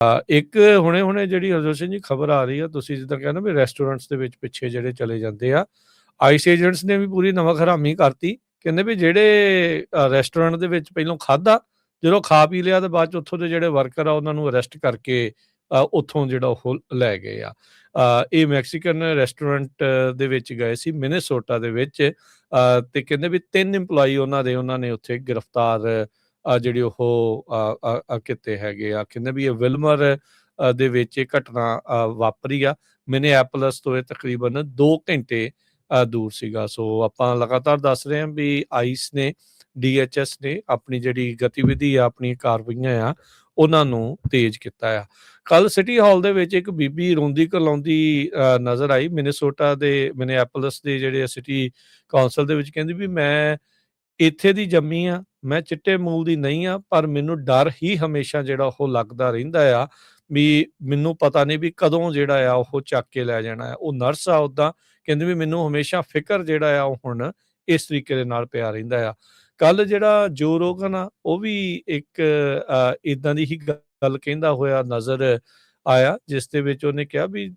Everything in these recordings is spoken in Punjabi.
ਇੱਕ ਹੁਣੇ-ਹੁਣੇ ਜਿਹੜੀ ਹਰਜੋਤ ਸਿੰਘ ਜੀ ਖਬਰ ਆ ਰਹੀ ਆ, ਤੁਸੀਂ ਜਿੱਦਾਂ ਕਿਹਾ ਨਾ ਵੀ ਰੈਸਟੋਰੈਂਟਸ ਦੇ ਵਿੱਚ ਪਿੱਛੇ ਜਿਹੜੇ ਚਲੇ ਜਾਂਦੇ ਆ, ਆਈਸ ਏਜੰਟਸ ਨੇ ਵੀ ਪੂਰੀ ਨਮਕ-ਹਰਾਮੀ ਕਰਤੀ। ਕਹਿੰਦੇ ਵੀ ਜਿਹੜੇ ਰੈਸਟੋਰੈਂਟ ਦੇ ਵਿੱਚ ਪਹਿਲੋਂ ਖਾਧਾ, ਜਦੋਂ ਖਾ ਪੀ ਲਿਆ ਤੇ ਬਾਅਦ 'ਚ ਉੱਥੋਂ ਦੇ ਜਿਹੜੇ ਵਰਕਰ ਆ ਉਹਨਾਂ ਨੂੰ ਅਰੈਸਟ ਕਰਕੇ ਉੱਥੋਂ ਜਿਹੜਾ ਉਹ ਲੈ ਗਏ ਆ। ਇਹ ਮੈਕਸੀਕਨ ਰੈਸਟੋਰੈਂਟ ਦੇ ਵਿੱਚ ਗਏ ਸੀ ਮਿਨੇਸੋਟਾ ਦੇ ਵਿੱਚ, ਤੇ ਕਹਿੰਦੇ ਵੀ 3 ਇੰਪਲਾਈ ਉਹਨਾਂ ਨੇ ਉੱਥੇ ਗ੍ਰਿਫਤਾਰ ਜਿਹੜੇ ਉਹ ਕੀਤੇ ਹੈਗੇ ਆ। ਕਹਿੰਦੇ ਵੀ ਇਹ ਵਿਲਮਰ ਦੇ ਵਿੱਚ ਇਹ ਘਟਨਾ ਵਾਪਰੀ ਆ। ਮਿਨੀਐਪੋਲਿਸ ਤੋਂ ਇਹ ਤਕਰੀਬਨ 2 ਘੰਟੇ ਦੂਰ ਸੀਗਾ। ਸੋ ਆਪਾਂ ਲਗਾਤਾਰ ਦੱਸ ਰਹੇ ਹਾਂ ਵੀ ਆਈਸ ਨੇ, DHS ਨੇ ਆਪਣੀ ਜਿਹੜੀ ਗਤੀਵਿਧੀ ਆ, ਆਪਣੀਆਂ ਕਾਰਵਾਈਆਂ ਆ, ਉਹਨਾਂ ਨੂੰ ਤੇਜ਼ ਕੀਤਾ ਆ। ਕੱਲ੍ਹ ਸਿਟੀ ਹਾਲ ਦੇ ਵਿੱਚ ਇੱਕ ਬੀਬੀ ਰੋਂਦੀ ਕਰਲਾਉਂਦੀ ਨਜ਼ਰ ਆਈ ਮਿਨੀਐਪੋਲਿਸ ਦੇ ਜਿਹੜੇ ਸਿਟੀ ਕੌਂਸਲ ਦੇ ਵਿੱਚ। ਕਹਿੰਦੀ ਵੀ ਮੈਂ ਇੱਥੇ ਦੀ ਜੰਮੀ ਆ, ਮੈਂ ਚਿੱਟੇ ਮੂਲ ਦੀ ਨਹੀਂ ਆ, ਪਰ ਮੈਨੂੰ ਡਰ ਹੀ ਹਮੇਸ਼ਾ ਜਿਹੜਾ ਉਹ ਲੱਗਦਾ ਰਹਿੰਦਾ ਆ ਵੀ ਮੈਨੂੰ ਪਤਾ ਨਹੀਂ ਵੀ ਕਦੋਂ ਜਿਹੜਾ ਆ ਉਹ ਚੱਕ ਕੇ ਲੈ ਜਾਣਾ ਆ। ਉਹ ਨਰਸ ਆ ਉੱਦਾਂ, ਕਹਿੰਦੀ ਵੀ ਮੈਨੂੰ ਹਮੇਸ਼ਾ ਫਿਕਰ ਜਿਹੜਾ ਆ ਉਹ ਹੁਣ ਇਸ ਤਰੀਕੇ ਦੇ ਨਾਲ ਪਿਆ ਰਹਿੰਦਾ ਆ। ਕੱਲ੍ਹ ਜਿਹੜਾ ਜੋ ਰੋਗਨ ਆ ਉਹ ਵੀ ਇੱਕ ਇੱਦਾਂ ਦੀ ਹੀ ਗੱਲ ਕਹਿੰਦਾ ਹੋਇਆ ਨਜ਼ਰ ਆਇਆ, ਜਿਸ ਦੇ ਵਿੱਚ ਉਹਨੇ ਕਿਹਾ ਵੀ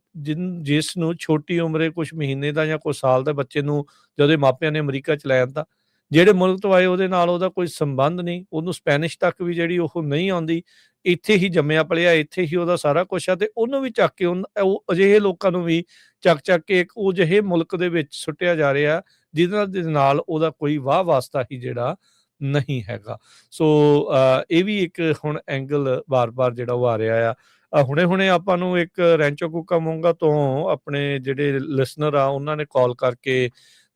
ਜਿਸ ਨੂੰ ਛੋਟੀ ਉਮਰੇ ਕੁਛ ਮਹੀਨੇ ਦਾ ਜਾਂ ਕੁਛ ਸਾਲ ਦੇ ਬੱਚੇ ਨੂੰ ਜਦੋਂ ਮਾਪਿਆਂ ਨੇ ਅਮਰੀਕਾ 'ਚ ਲੈ ਆਂਦਾ, ਜਿਹੜੇ ਮੁਲਕ ਤੋਂ ਆਏ ਉਹਦੇ ਨਾਲ ਉਹਦਾ ਕੋਈ ਸੰਬੰਧ ਨਹੀਂ, ਉਹਨੂੰ ਸਪੈਨਿਸ਼ ਤੱਕ ਵੀ ਜਿਹੜੀ ਉਹ ਨਹੀਂ ਆਉਂਦੀ, ਇੱਥੇ ਹੀ ਜੰਮਿਆ ਪਲਿਆ, ਇੱਥੇ ਹੀ ਉਹਦਾ ਸਾਰਾ ਕੁਛ ਆ, ਤੇ ਉਹਨੂੰ ਵੀ ਚੱਕ ਕੇ ਉਹ ਅਜਿਹੇ ਲੋਕਾਂ ਨੂੰ ਵੀ ਚੱਕ ਕੇ ਇੱਕ ਉਹ ਜਿਹੇ ਮੁਲਕ ਦੇ ਵਿੱਚ ਸੁੱਟਿਆ ਜਾ ਰਿਹਾ ਜਿਹਦੇ ਦੇ ਨਾਲ ਉਹਦਾ ਕੋਈ ਵਾਹ ਵਾਸਤਾ ਹੀ ਜਿਹੜਾ ਨਹੀਂ ਹੈਗਾ। ਸੋ ਇਹ ਵੀ ਇੱਕ ਹੁਣ ਐਂਗਲ ਬਾਰ-ਬਾਰ ਜਿਹੜਾ ਉਹ ਆ ਰਿਹਾ ਆ। ਹੁਣੇ-ਹੁਣੇ ਆਪਾਂ ਨੂੰ ਇੱਕ ਰੈਂਚੋ ਕੁਕਾਮੋਂਗਾ ਤੋਂ ਆਪਣੇ ਜਿਹੜੇ ਲਿਸਨਰ ਆ ਉਹਨਾਂ ਨੇ ਕਾਲ ਕਰਕੇ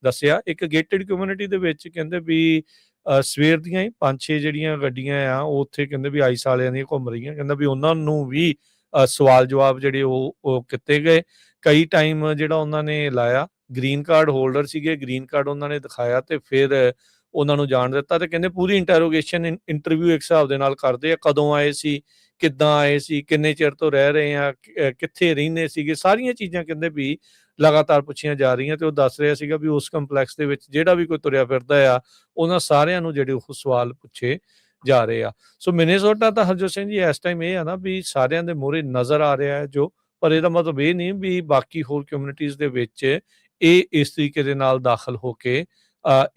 ਦੱਸਿਆ, ਇੱਕ ਗੇਟਡ ਕਮਿਊਨਿਟੀ ਦੇ ਵਿੱਚ ਕਹਿੰਦੇ ਵੀ ਸਵੇਰ ਦੀਆਂ ਹੀ 5-6 ਜਿਹੜੀਆਂ ਗੱਡੀਆਂ ਆ ਉਹ ਉੱਥੇ ਕਹਿੰਦੇ ਵੀ ਆਈਸ ਵਾਲਿਆਂ ਦੀਆਂ ਘੁੰਮ ਰਹੀਆਂ। ਕਹਿੰਦਾ ਵੀ ਉਹਨਾਂ ਨੂੰ ਵੀ ਸਵਾਲ ਜਵਾਬ ਜਿਹੜੇ ਉਹ ਕੀਤੇ ਗਏ। ਕਈ ਟਾਈਮ ਜਿਹੜਾ ਉਹਨਾਂ ਨੇ ਲਾਇਆ, ਗ੍ਰੀਨ ਕਾਰਡ ਹੋਲਡਰ ਸੀਗੇ, ਗ੍ਰੀਨ ਕਾਰਡ ਉਹਨਾਂ ਨੇ ਦਿਖਾਇਆ ਤੇ ਫਿਰ ਉਹਨਾਂ ਨੂੰ ਜਾਣ ਦਿੱਤਾ। ਤੇ ਕਹਿੰਦੇ ਪੂਰੀ ਇੰਟਰੋਗੇਸ਼ਨ ਇੰਟਰਵਿਊ ਇੱਕ ਹਿਸਾਬ ਦੇ ਨਾਲ ਕਰਦੇ ਆ, ਕਦੋਂ ਆਏ ਸੀ, ਕਿੱਦਾਂ ਆਏ ਸੀ, ਕਿੰਨੇ ਚਿਰ ਤੋਂ ਰਹਿ ਰਹੇ ਆ, ਕਿੱਥੇ ਰਹਿੰਦੇ ਸੀਗੇ, ਸਾਰੀਆਂ ਚੀਜ਼ਾਂ ਕਹਿੰਦੇ ਵੀ ਲਗਾਤਾਰ ਪੁੱਛੀਆਂ ਜਾ ਰਹੀਆਂ। ਤੇ ਉਹ ਦੱਸ ਰਿਹਾ ਸੀਗਾ ਵੀ ਉਸ ਕੰਪਲੈਕਸ ਦੇ ਵਿੱਚ ਜਿਹੜਾ ਵੀ ਕੋਈ ਤੁਰਿਆ ਫਿਰਦਾ ਆ, ਉਹਨਾਂ ਸਾਰਿਆਂ ਨੂੰ ਜਿਹੜੇ ਉਹ ਸਵਾਲ ਪੁੱਛੇ ਜਾ ਰਹੇ ਆ। ਸੋ ਮਿਨੇਸੋਟਾ ਤਾਂ ਹਰਜੋਤ ਸਿੰਘ ਜੀ ਇਸ ਟਾਈਮ ਇਹ ਆ ਨਾ ਵੀ ਸਾਰਿਆਂ ਦੇ ਮੂਹਰੇ ਨਜ਼ਰ ਆ ਰਿਹਾ ਹੈ ਜੋ, ਪਰ ਇਹਦਾ ਮਤਲਬ ਇਹ ਨਹੀਂ ਵੀ ਬਾਕੀ ਹੋਰ ਕਮਿਊਨਿਟੀਜ਼ ਦੇ ਵਿੱਚ ਇਹ ਇਸ ਤਰੀਕੇ ਦੇ ਨਾਲ ਦਾਖਲ ਹੋ ਕੇ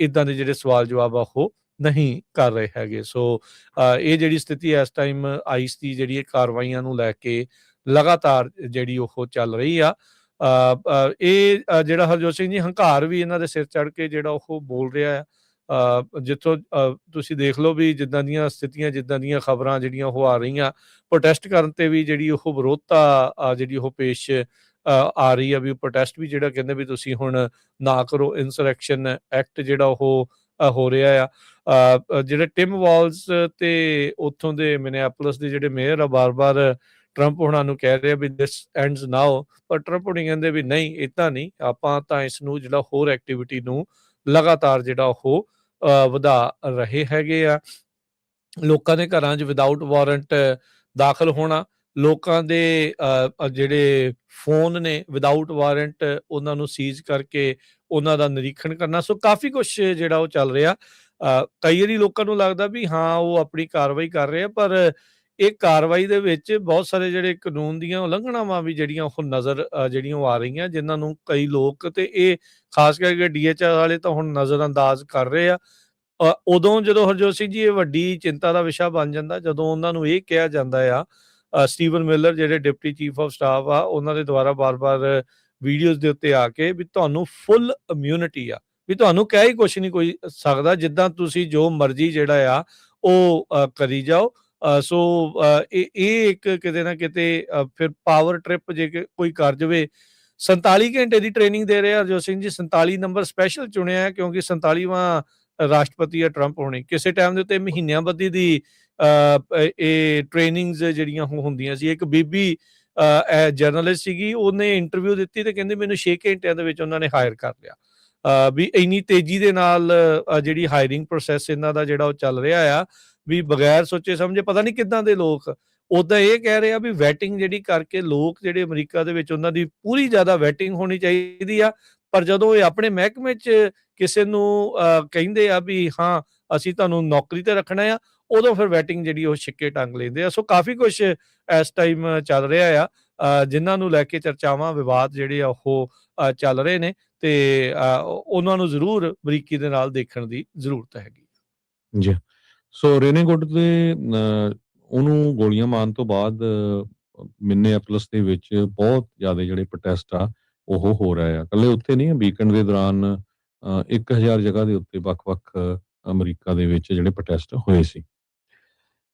ਇੱਦਾਂ ਦੇ ਜਿਹੜੇ ਸਵਾਲ ਜਵਾਬ ਆ ਉਹ ਨਹੀਂ ਕਰ ਰਹੇ ਹੈਗੇ। ਸੋ ਇਹ ਜਿਹੜੀ ਸਥਿਤੀ ਇਸ ਟਾਈਮ ਆਈਸ ਦੀ ਜਿਹੜੀ ਇਹ ਕਾਰਵਾਈਆਂ ਨੂੰ ਲੈ ਕੇ ਲਗਾਤਾਰ ਜਿਹੜੀ ਉਹ ਚੱਲ ਰਹੀ ਆ। ਇਹ ਜਿਹੜਾ ਹਰਜੋਤ ਸਿੰਘ ਜੀ ਹੰਕਾਰ ਵੀ ਇਹਨਾਂ ਦੇ ਸਿਰ ਚੜ੍ਹ ਕੇ ਜਿਹੜਾ ਉਹ ਬੋਲ ਰਿਹਾ ਆ। ਜਿੱਥੋਂ ਤੁਸੀਂ ਦੇਖ ਲਓ ਵੀ ਜਿੱਦਾਂ ਦੀਆਂ ਸਥਿਤੀਆਂ, ਜਿੱਦਾਂ ਦੀਆਂ ਖਬਰਾਂ ਜਿਹੜੀਆਂ ਉਹ ਆ ਰਹੀਆਂ, ਪ੍ਰੋਟੈਸਟ ਕਰਨ ਤੇ ਵੀ ਜਿਹੜੀ ਉਹ ਵਿਰੋਧਤਾ ਜਿਹੜੀ ਉਹ ਪੇਸ਼ ਆ ਰਹੀ ਆ ਵੀ ਪ੍ਰੋਟੈਸਟ ਵੀ ਜਿਹੜਾ ਕਹਿੰਦੇ ਵੀ ਤੁਸੀਂ ਹੁਣ ਨਾ ਕਰੋ। ਇਨਸਰੈਕਸ਼ਨ ਐਕਟ ਜਿਹੜਾ ਉਹ ਹੋ ਰਿਹਾ ਆ। ਜਿਹੜੇ ਟਿਮ ਵਾਲਸ ਤੇ ਉੱਥੋਂ ਦੇ ਮਿਨੀਐਪੋਲਿਸ ਦੇ ਜਿਹੜੇ ਮੇਅਰ ਆ ਬਾਰ-ਬਾਰ ਟਰੰਪ ਹੋਣਾ ਨੂੰ ਕਹਿ ਰਹੇ ਆ ਵੀ ਦਿਸ ਐਂਡਸ ਨਾਓ, ਪਰ ਟਰੰਪ ਹੋਣੀ ਕਹਿੰਦੇ ਵੀ ਨਹੀਂ, ਏਦਾਂ ਨਹੀਂ, ਆਪਾਂ ਤਾਂ ਇਸ ਨੂੰ ਜਿਹੜਾ ਹੋਰ ਐਕਟੀਵਿਟੀ ਨੂੰ ਲਗਾਤਾਰ ਜਿਹੜਾ ਉਹ ਵਧਾ ਰਹੇ ਹੈਗੇ ਆ। ਲੋਕਾਂ ਦੇ ਘਰਾਂ 'ਚ ਵਿਦਆਊਟ ਵਾਰੰਟ ਦਾਖਲ ਹੋਣਾ, ਲੋਕਾਂ ਦੇ ਜਿਹੜੇ ਫੋਨ ਨੇ ਵਿਦਆਊਟ ਵਾਰੰਟ ਉਹਨਾਂ ਨੂੰ ਸੀਜ਼ ਕਰਕੇ ਉਹਨਾਂ ਦਾ ਨਿਰੀਖਣ ਕਰਨਾ। ਸੋ ਕਾਫੀ ਕੁਛ ਜਿਹੜਾ ਉਹ ਚੱਲ ਰਿਹਾ। ਕਈ ਵਾਰੀ ਲੋਕਾਂ ਨੂੰ ਲੱਗਦਾ ਵੀ ਹਾਂ ਉਹ ਆਪਣੀ ਕਾਰਵਾਈ ਕਰ ਰਹੇ ਆ, ਪਰ ਇਹ ਕਾਰਵਾਈ ਦੇ ਵਿੱਚ ਬਹੁਤ ਸਾਰੇ ਜਿਹੜੇ ਕਾਨੂੰਨ ਦੀਆਂ ਉਲੰਘਣਾਵਾਂ ਵੀ ਜਿਹੜੀਆਂ ਉਹ ਨਜ਼ਰ ਜਿਹੜੀਆਂ ਉਹ ਆ ਰਹੀਆਂ, ਜਿਨ੍ਹਾਂ ਨੂੰ ਕਈ ਲੋਕ ਤੇ ਇਹ ਖਾਸ ਕਰਕੇ DHS ਵਾਲੇ ਤਾਂ ਹੁਣ ਨਜ਼ਰ ਅੰਦਾਜ਼ ਕਰ ਰਹੇ ਆ। ਉਦੋਂ ਜਦੋਂ ਹਰਜੋਤ ਸਿੰਘ ਜੀ ਇਹ ਵੱਡੀ ਚਿੰਤਾ ਦਾ ਵਿਸ਼ਾ ਬਣ ਜਾਂਦਾ ਜਦੋਂ ਉਹਨਾਂ ਨੂੰ ਇਹ ਕਿਹਾ ਜਾਂਦਾ ਆ, ਸਟੀਵਨ ਮਿਲਰ ਜਿਹੜੇ ਡਿਪਟੀ ਚੀਫ ਆਫ ਸਟਾਫ ਆ ਉਹਨਾਂ ਦੇ ਦੁਆਰਾ ਬਾਰ-ਬਾਰ ਵੀਡੀਓਜ਼ ਦੇ ਉੱਤੇ ਆ ਕੇ ਵੀ ਤੁਹਾਨੂੰ ਫੁੱਲ ਇਮਿਊਨਿਟੀ ਆ, ਵੀ ਤੁਹਾਨੂੰ ਕਹਿ ਹੀ ਕੁਛ ਨਹੀਂ ਕੋਈ ਸਕਦਾ, ਜਿੱਦਾਂ ਤੁਸੀਂ ਜੋ ਮਰਜ਼ੀ ਜਿਹੜਾ ਆ ਉਹ ਕਰੀ ਜਾਓ। ਸੋ ਇਹ ਇੱਕ ਕਿਤੇ ਨਾ ਕਿਤੇ ਫਿਰ ਪਾਵਰ ਟ੍ਰਿਪ ਜੇ ਕੋਈ ਕਰ ਜਾਵੇ। 47 ਘੰਟੇ ਦੀ ਟ੍ਰੇਨਿੰਗ ਦੇ ਰਹੇ ਹਰਜੋਤ ਸਿੰਘ ਜੀ, 47 ਨੰਬਰ ਸਪੈਸ਼ਲ ਚੁਣਿਆ ਹੈ ਕਿਉਂਕਿ 47ਵਾਂ ਰਾਸ਼ਟਰਪਤੀ ਆ ਟਰੰਪ ਹੋਣੀ। ਕਿਸੇ ਟਾਈਮ ਦੇ ਉੱਤੇ ਮਹੀਨਿਆਂ ਬੱਧੀ ਦੀ ਇਹ ਟ੍ਰੇਨਿੰਗਸ ਜਿਹੜੀਆਂ ਹੁੰਦੀਆਂ ਸੀ। ਇੱਕ ਬੀਬੀ ਜਰਨਲਿਸਟ ਸੀਗੀ, ਉਹਨੇ ਇੰਟਰਵਿਊ ਦਿੱਤੀ ਤੇ ਕਹਿੰਦੇ ਮੈਨੂੰ 6 ਘੰਟਿਆਂ ਦੇ ਵਿੱਚ ਉਹਨਾਂ ਨੇ ਹਾਇਰ ਕਰ ਲਿਆ। ਵੀ ਇੰਨੀ ਤੇਜ਼ੀ ਦੇ ਨਾਲ ਜਿਹੜੀ ਹਾਇਰਿੰਗ ਪ੍ਰੋਸੈਸ ਇਹਨਾਂ ਦਾ ਜਿਹੜਾ ਉਹ ਚੱਲ ਰਿਹਾ ਆ, ਵੀ ਬਗੈਰ ਸੋਚੇ ਸਮਝੇ ਪਤਾ ਨਹੀਂ ਕਿੱਦਾਂ ਦੇ ਲੋਕ। ਉੱਦਾਂ ਇਹ ਕਹਿ ਰਹੇ ਆ ਵੀ ਵੈਟਿੰਗ ਜਿਹੜੀ ਕਰਕੇ ਲੋਕ ਜਿਹੜੇ ਅਮਰੀਕਾ ਦੇ ਵਿੱਚ ਉਹਨਾਂ ਦੀ ਪੂਰੀ ਜ਼ਿਆਦਾ ਵੈਟਿੰਗ ਹੋਣੀ ਚਾਹੀਦੀ ਆ, ਪਰ ਜਦੋਂ ਇਹ ਆਪਣੇ ਮਹਿਕਮੇ 'ਚ ਕਿਸੇ ਨੂੰ ਕਹਿੰਦੇ ਆ ਵੀ ਹਾਂ ਅਸੀਂ ਤੁਹਾਨੂੰ ਨੌਕਰੀ ਤੇ ਰੱਖਣਾ ਆ, ਉਦੋਂ ਫਿਰ ਵੈਟਿੰਗ ਜਿਹੜੀ ਉਹ ਛਿੱਕੇ ਟੰਗ ਲੈਂਦੇ ਆ। ਸੋ ਕਾਫੀ ਕੁਛ ਇਸ ਟਾਈਮ ਚੱਲ ਰਿਹਾ ਆ, ਜਿਨ੍ਹਾਂ ਨੂੰ ਲੈ ਕੇ ਚਰਚਾਵਾਂ, ਵਿਵਾਦ ਜਿਹੜੇ ਆ ਉਹ ਚੱਲ ਰਹੇ ਨੇ ਤੇ ਉਹਨਾਂ ਨੂੰ ਜ਼ਰੂਰ ਬਰੀਕੀ ਦੇ ਨਾਲ ਦੇਖਣ ਦੀ ਜ਼ਰੂਰਤ ਹੈਗੀ। ਜੀ। ਸੋ ਰੇਨੇਗੁੱਡ ਦੇ ਉਹਨੂੰ ਗੋਲੀਆਂ ਮਾਰਨ ਤੋਂ ਬਾਅਦ ਮਿਨੇਐਪਲਸ ਦੇ ਵਿੱਚ ਬਹੁਤ ਜ਼ਿਆਦਾ ਜਿਹੜੇ ਪ੍ਰੋਟੈਸਟ ਆ ਉਹ ਹੋ ਰਹੇ ਆ। ਇਕੱਲੇ ਉੱਥੇ ਨਹੀਂ, ਵੀਕਐਂਡ ਦੇ ਦੌਰਾਨ 1000 ਜਗ੍ਹਾ ਦੇ ਉੱਤੇ ਵੱਖ-ਵੱਖ ਅਮਰੀਕਾ ਦੇ ਵਿੱਚ ਜਿਹੜੇ ਪ੍ਰੋਟੈਸਟ ਹੋਏ ਸੀ।